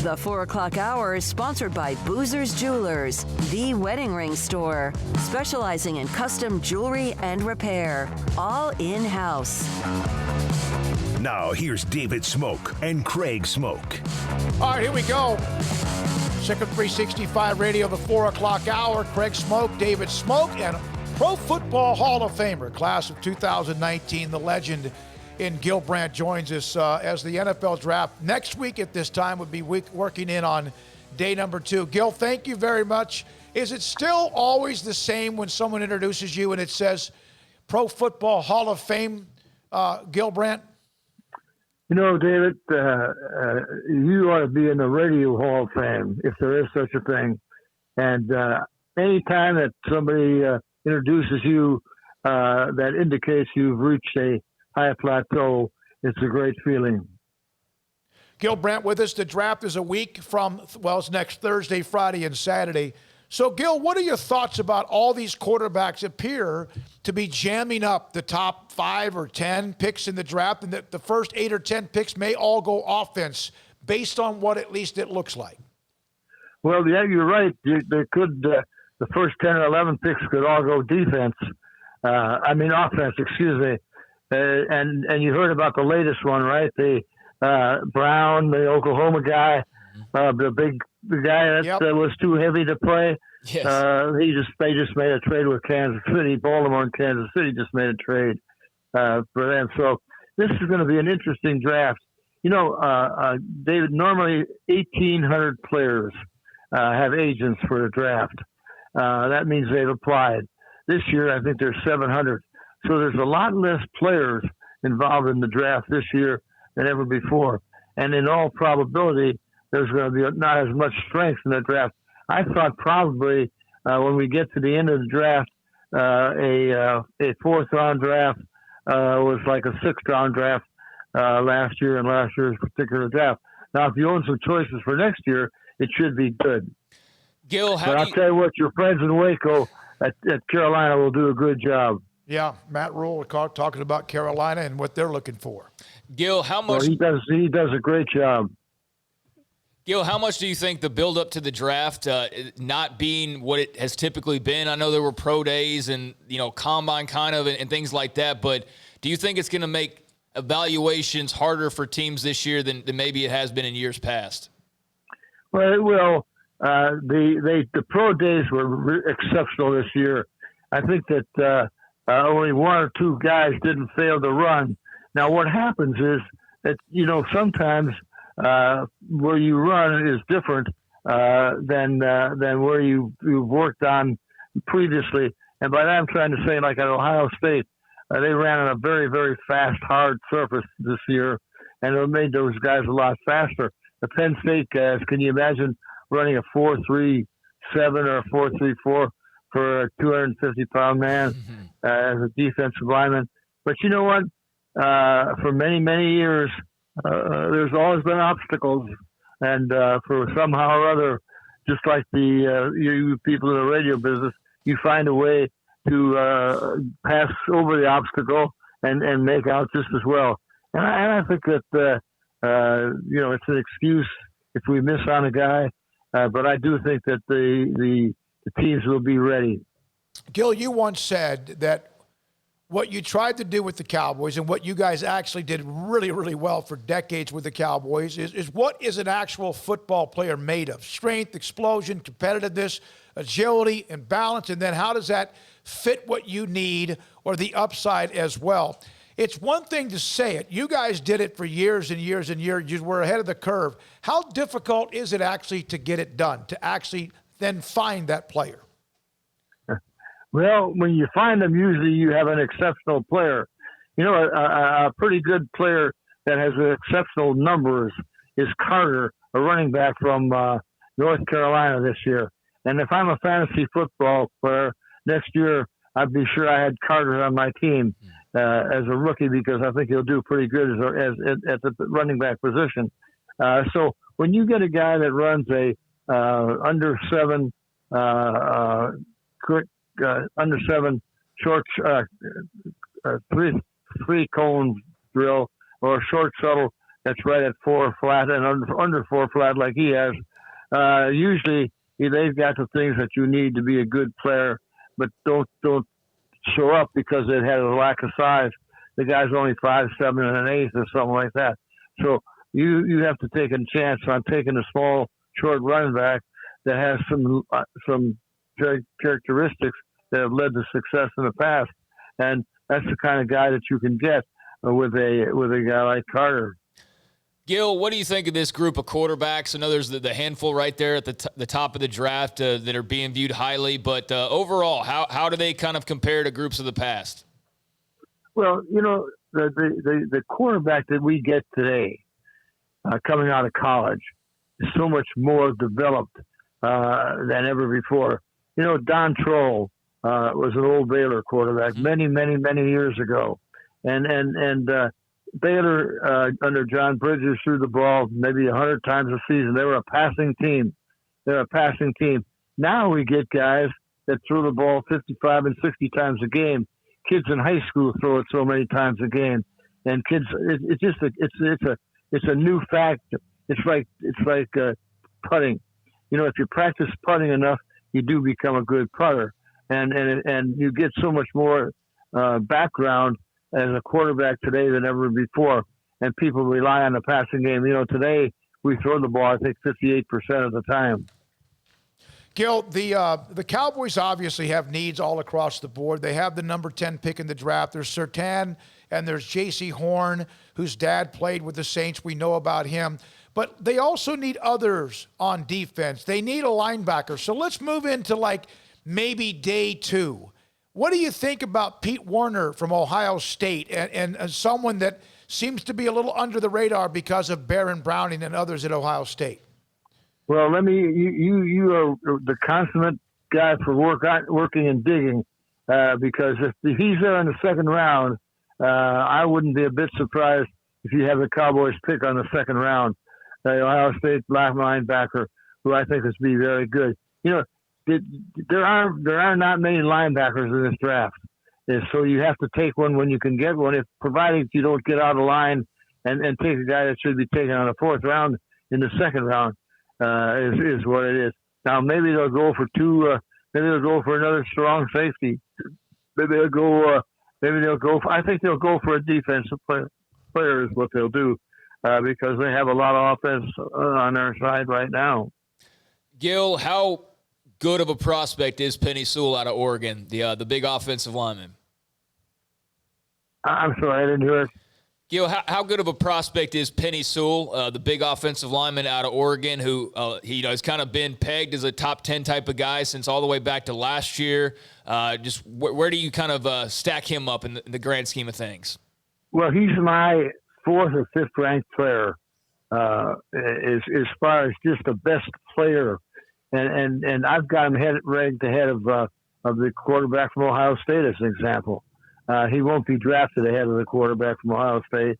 The 4 o'clock hour is sponsored by Boozer's Jewelers, the wedding ring store, specializing in custom jewelry and repair, all in-house. Now, here's David Smoak and Craig Smoak. All right, here we go. SicEm365 Radio, the 4 o'clock hour. Craig Smoak, David Smoak, and Pro Football Hall of Famer, class of 2019, the legend in Gil Brandt joins us as the NFL draft next week at this time would be working in on day number 2. Gil, thank you very much. Is it still always the same when someone introduces you and it says Pro Football Hall of Fame, Gil Brandt? You know, David, you ought to be in the Radio Hall of Fame, if there is such a thing. And any time that somebody introduces you that indicates you've reached a high plateau, it's a great feeling. Gil Brandt with us. The draft is a week from, well, it's next Thursday, Friday, and Saturday. So, Gil, what are your thoughts about all these quarterbacks appear to be jamming up the top 5 or 10 picks in the draft, and that the first 8 or 10 picks may all go offense based on what at least it looks like? Well, yeah, you're right. They could, the first 10 or 11 picks could all go offense, excuse me. And you heard about the latest one, right? The Brown, the Oklahoma guy, the big guy that was too heavy to play. Yes. They just made a trade with Kansas City. Baltimore and Kansas City just made a trade for them. So this is going to be an interesting draft. You know, David, normally 1,800 players have agents for the draft. That means they've applied. This year, I think there's 700. So there's a lot less players involved in the draft this year than ever before. And in all probability, there's going to be not as much strength in the draft. I thought probably when we get to the end of the draft, a 4th-round draft was like a 6th-round draft last year in last year's particular draft. Now, if you own some choices for next year, it should be good. Gil, but I'll tell you what, your friends in Waco at Carolina will do a good job. Yeah, Matt Rule talking about Carolina and what they're looking for. Gil, how much? Well, he does a great job. Gil, how much do you think the build-up to the draft not being what it has typically been? I know there were pro days and, combine kind of and things like that, but do you think it's going to make evaluations harder for teams this year than maybe it has been in years past? Well, it will. The pro days were exceptional this year. I think that only 1 or 2 guys didn't fail to run. Now, what happens is that, sometimes where you run is different than where you've worked on previously. And by that, I'm trying to say, like at Ohio State, they ran on a very, very fast, hard surface this year, and it made those guys a lot faster. The Penn State guys, can you imagine running a 4.37 or a 4.34 for a 250-pound man as a defensive lineman? But you know what? For many, many years, there's always been obstacles, and for somehow or other, just like you people in the radio business, you find a way to pass over the obstacle and make out just as well. And I think that it's an excuse if we miss on a guy, but I do think that the teams will be ready. Gil, you once said that what you tried to do with the Cowboys and what you guys actually did really, really well for decades with the Cowboys is what is an actual football player made of? Strength, explosion, competitiveness, agility, and balance, and then how does that fit what you need or the upside as well? It's one thing to say it. You guys did it for years and years and years. You were ahead of the curve. How difficult is it actually to get it done, to actually then find that player? Well, when you find them, usually you have an exceptional player. A pretty good player that has exceptional numbers is Carter, a running back from North Carolina this year. And if I'm a fantasy football player next year, I'd be sure I had Carter on my team as a rookie because I think he'll do pretty good as at the running back position. So when you get a guy that runs a under 7 short three cone drill or a short shuttle that's right at 4 flat and under 4 flat like he has, usually they've got the things that you need to be a good player, but don't show up because it had a lack of size. The guy's only 5'7" and an eighth or something like that. So you have to take a chance on taking a small, short running back that has some characteristics that have led to success in the past, and that's the kind of guy that you can get with a guy like Carter. Gil, what do you think of this group of quarterbacks? I know there's the handful right there at the top of the draft that are being viewed highly, but overall, how do they kind of compare to groups of the past? Well, the quarterback that we get today, coming out of college, is so much more developed than ever before. Don Troll was an old Baylor quarterback many, many, many years ago, and Baylor under John Bridges threw the ball maybe 100 times a season. They were a passing team. Now we get guys that throw the ball 55 and 60 times a game. Kids in high school throw it so many times a game, and kids, it's a new fact. It's like putting. If you practice putting enough, you do become a good putter, and you get so much more background as a quarterback today than ever before, and people rely on the passing game. Today we throw the ball, I think, 58% of the time. Gil, the Cowboys obviously have needs all across the board. They have the number 10 pick in the draft. There's Surtain and there's J.C. Horn, whose dad played with the Saints. We know about him. But they also need others on defense. They need a linebacker. So let's move into maybe day 2. What do you think about Pete Werner from Ohio State and someone that seems to be a little under the radar because of Baron Browning and others at Ohio State? Well, you are the consummate guy for working and digging, because if he's there in the second round, I wouldn't be a bit surprised if you have the Cowboys pick on the second round. The Ohio State black linebacker, who I think is be very good. There are not many linebackers in this draft, and so you have to take one when you can get one. Provided you don't get out of line and take a guy that should be taken on the 4th round in the second round. Is what it is. Now maybe they'll go for 2. Maybe they'll go for another strong safety. Maybe they'll go. I think they'll go for a defensive player is what they'll do, because they have a lot of offense on their side right now. Gil, how good of a prospect is Penei Sewell out of Oregon, the big offensive lineman? I'm sorry, I didn't hear it. Gil, how good of a prospect is Penei Sewell, the big offensive lineman out of Oregon, who has kind of been pegged as a top 10 type of guy since all the way back to last year? Just where do you kind of stack him up in the grand scheme of things? Well, he's my 4th or 5th ranked player as far as just the best player, and I've got him ranked ahead of the quarterback from Ohio State as an example. He won't be drafted ahead of the quarterback from Ohio State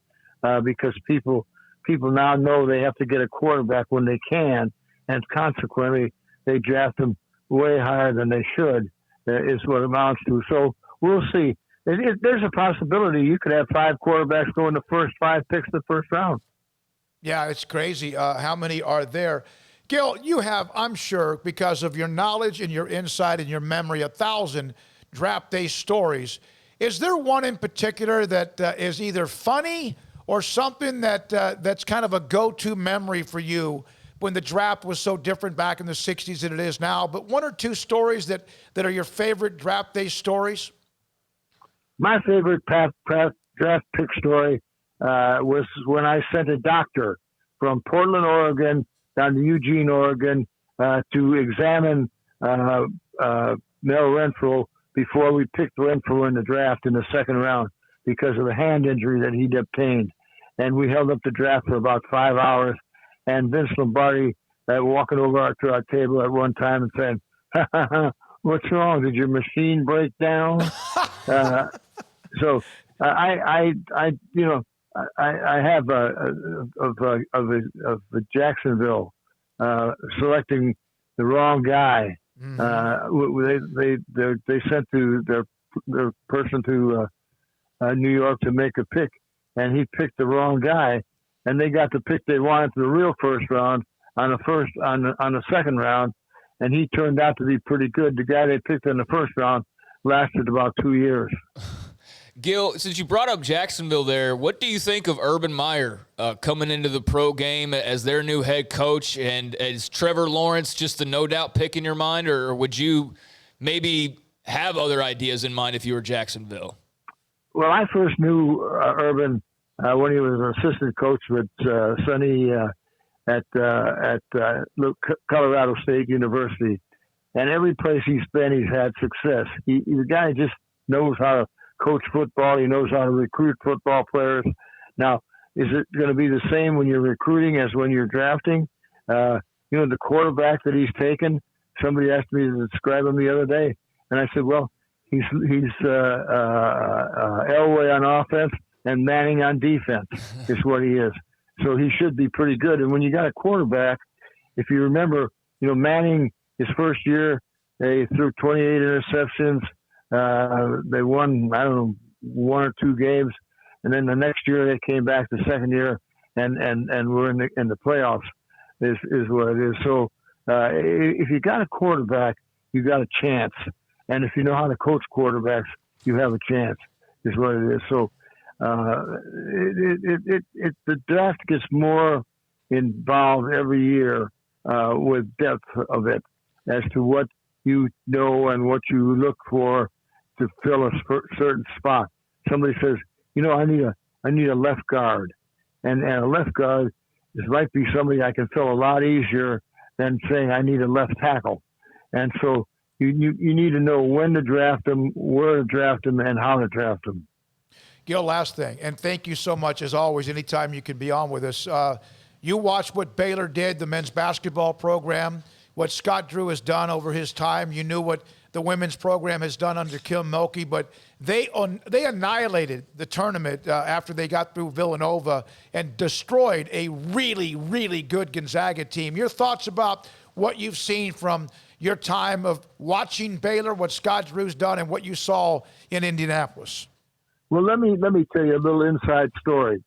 because people now know they have to get a quarterback when they can, and consequently they draft him way higher than they should, is what it amounts to. So we'll see. There's a possibility you could have 5 quarterbacks go in the first 5 picks of the first round. Yeah, it's crazy how many are there. Gil, you have, I'm sure, because of your knowledge and your insight and your memory, 1,000 draft day stories. Is there one in particular that is either funny or something that's kind of a go-to memory for you when the draft was so different back in the 60s than it is now? But 1 or 2 stories that are your favorite draft day stories? My favorite draft pick story was when I sent a doctor from Portland, Oregon, down to Eugene, Oregon, to examine Mel Renfro before we picked Renfro in the draft in the second round because of a hand injury that he'd obtained. And we held up the draft for about 5 hours. And Vince Lombardi walking over to our table at one time and saying, "What's wrong? Did your machine break down?" So I have of Jacksonville selecting the wrong guy. They sent their person to New York to make a pick, and he picked the wrong guy. and they got the pick they wanted for the real first round on the second round, and he turned out to be pretty good. The guy they picked in the first round lasted about 2 years. Gil, since you brought up Jacksonville there, what do you think of Urban Meyer coming into the pro game as their new head coach? And is Trevor Lawrence just a no-doubt pick in your mind, or would you maybe have other ideas in mind if you were Jacksonville? Well, I first knew Urban when he was an assistant coach with Sonny at Colorado State University. And every place he's been, he's had success. The guy just knows how to coach football. He knows how to recruit football players. Now, is it going to be the same when you're recruiting as when you're drafting? The quarterback that he's taken, somebody asked me to describe him the other day. And I said, well, he's Elway on offense and Manning on defense is what he is. So he should be pretty good. And when you got a quarterback, if you remember, Manning, his first year, they threw 28 interceptions. They won, I don't know, 1 or 2 games. And then the next year they came back the second year and were in the playoffs is what it is. So if you got a quarterback, you got a chance. And if you know how to coach quarterbacks, you have a chance is what it is. So the draft gets more involved every year with depth of it as to what you know and what you look for to fill a certain spot. Somebody says, I need a left guard, and a left guard might be somebody I can fill a lot easier than saying I need a left tackle. And so you need to know when to draft them, where to draft them, and how to draft them. Gil, last thing, and thank you so much as always. Anytime you can be on with us, you watched what Baylor did, the men's basketball program, what Scott Drew has done over his time. You knew what the women's program has done under Kim Mulkey, but they annihilated the tournament after they got through Villanova and destroyed a really, really good Gonzaga team. Your thoughts about what you've seen from your time of watching Baylor, what Scott Drew's done, and what you saw in Indianapolis? Well, let me tell you a little inside story.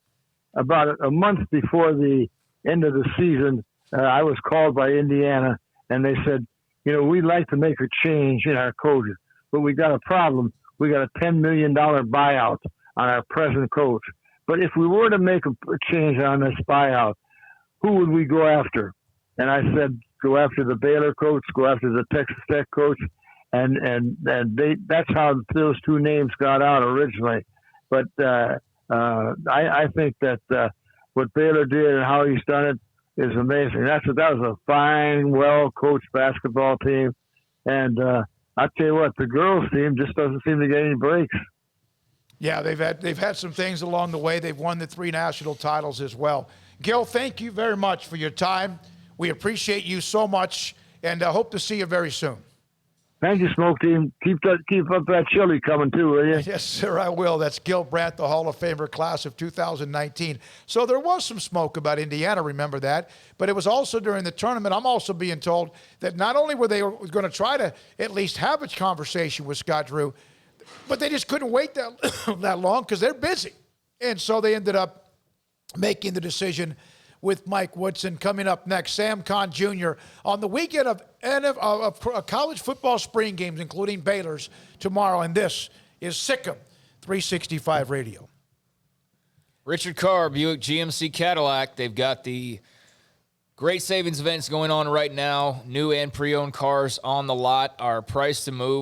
About a month before the end of the season, I was called by Indiana, and they said, we'd like to make a change in our coaches, but we got a problem. We got a $10 million buyout on our present coach. But if we were to make a change on this buyout, who would we go after? And I said, go after the Baylor coach, go after the Texas Tech coach, and that's how those two names got out originally. But I think that what Baylor did and how he's done it is amazing. That was a fine, well-coached basketball team. And I'll tell you what, the girls' team just doesn't seem to get any breaks. Yeah, they've had some things along the way. They've won the 3 national titles as well. Gil, thank you very much for your time. We appreciate you so much, and hope to see you very soon. Thank you, Smoke Team. Keep up that chili coming too, will you? Yes, sir, I will. That's Gil Brandt, the Hall of Famer class of 2019. So there was some smoke about Indiana, remember that, but it was also during the tournament. I'm also being told that not only were they going to try to at least have a conversation with Scott Drew, but they just couldn't wait that long because they're busy. And so they ended up making the decision with Mike Woodson. Coming up next, Sam Conn Jr. on the weekend of college football spring games, including Baylor's tomorrow. And this is SicEm365 Radio. Richard Carr, Buick GMC Cadillac. They've got the great savings events going on right now. New and pre-owned cars on the lot are priced to move.